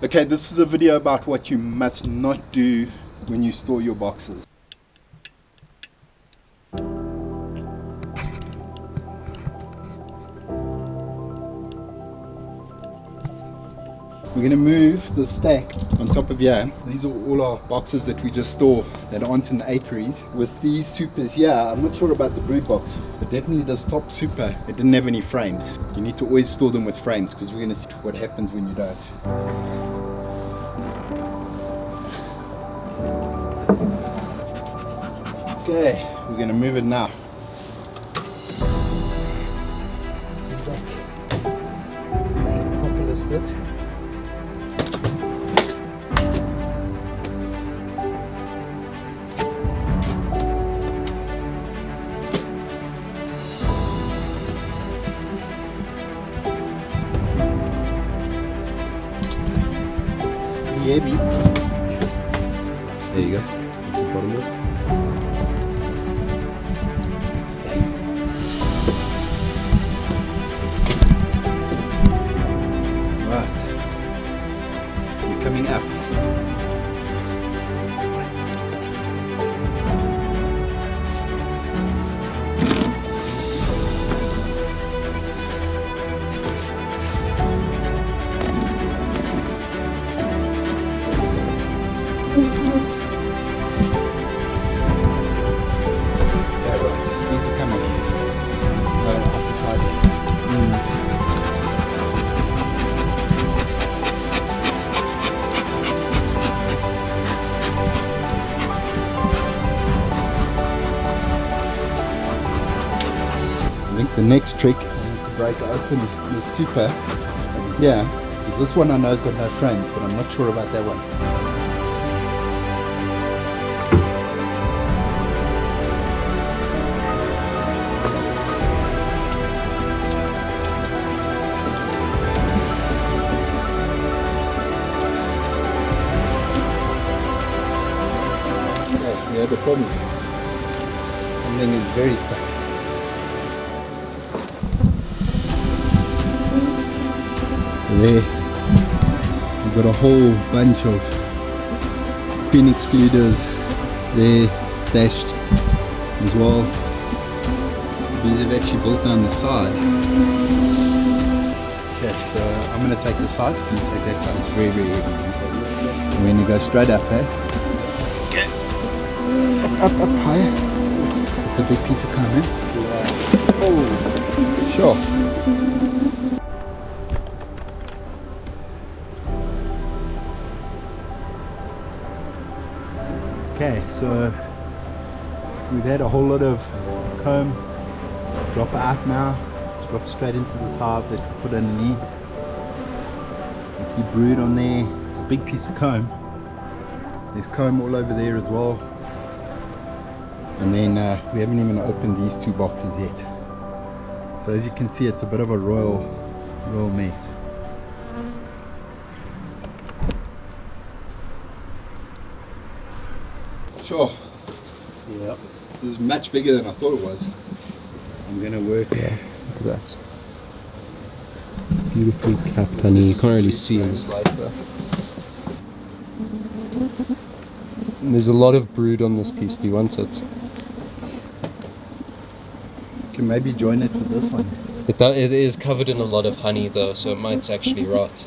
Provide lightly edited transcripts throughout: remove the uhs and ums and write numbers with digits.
Okay, this is a video about what you must not do when you store your boxes. We're going to move the stack on top of here. These are all our boxes that we just store that aren't in the apiaries. With these supers here, I'm not sure about the brood box, but definitely this top super, it didn't have any frames. You need to always store them with frames because we're going to see what happens when you don't. Okay, we're going to move it now. Populist it. Heavy. There you go. The bottom of it. Right. We're coming up. I think the next trick to break open the super, yeah, is this one I know has got no frames, but I'm not sure about that one. Yeah, we have a problem. Something is very stuck. There, we've got a whole bunch of queen excluders there stashed as well. These have actually built down the side. Okay, so I'm going to take the side, and take that side. It's very, very heavy. And when you go straight up, okay, up higher. It's a big piece of comb, eh? Oh, sure. Okay, so we've had a whole lot of comb drop out now. It's dropped straight into this hive that we put underneath. You see brood on there. It's a big piece of comb. There's comb all over there as well. And then we haven't even opened these two boxes yet. So as you can see, it's a bit of a royal mess. Sure. Yep. This is much bigger than I thought it was. I'm gonna work. Yeah, look at that. Beautifully capped honey. You can't really see in this light though. And there's a lot of brood on this piece. Do you want it? You can maybe join it with this one. It is covered in a lot of honey though, so it might actually rot.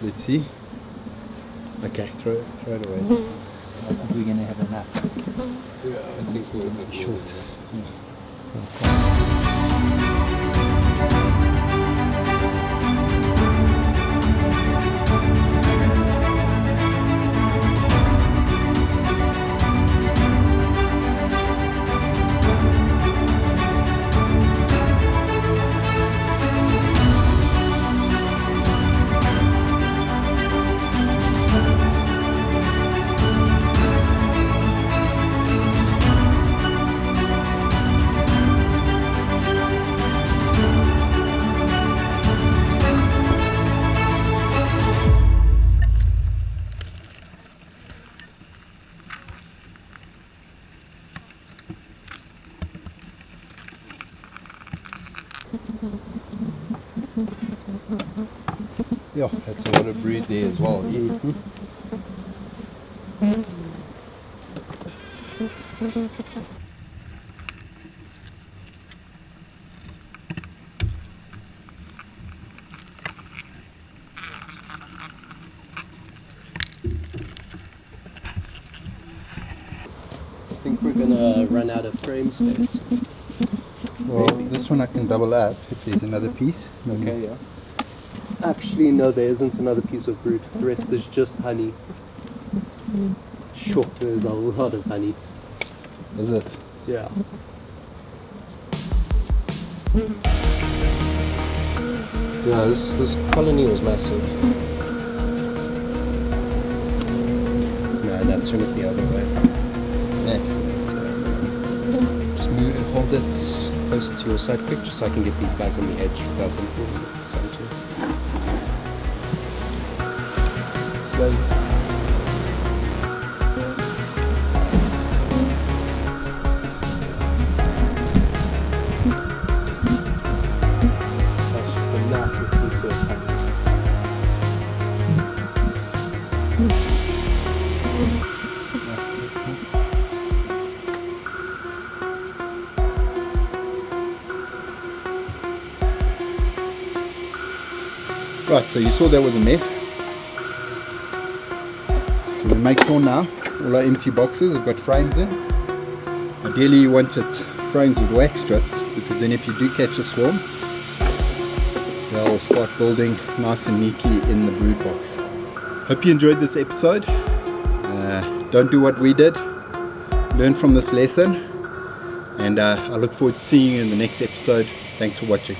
Let's see. Okay, throw it away. I think we're going to have enough. Yeah, I think we'll be short. Yeah, that's a lot of brood there as well. Yeah. I think we're gonna run out of frame space. Well, this one I can double up if there's another piece. Okay, yeah. Actually, no, there isn't another piece of brood. The rest is just honey. Sure, there's a lot of honey. Is it? Yeah. Yeah, this colony was massive. No, turn it the other way. Just move and hold it closer to your side quick, just so I can get these guys on the edge without them falling at the center. Slowly. That's just a massive piece of honey. Right, so you saw that was a mess. So we'll make sure now all our empty boxes have got frames in. Ideally you want it frames with wax strips, because then if you do catch a swarm, they'll start building nice and neatly in the brood box. Hope you enjoyed this episode. Don't do what we did. Learn from this lesson. And I look forward to seeing you in the next episode. Thanks for watching.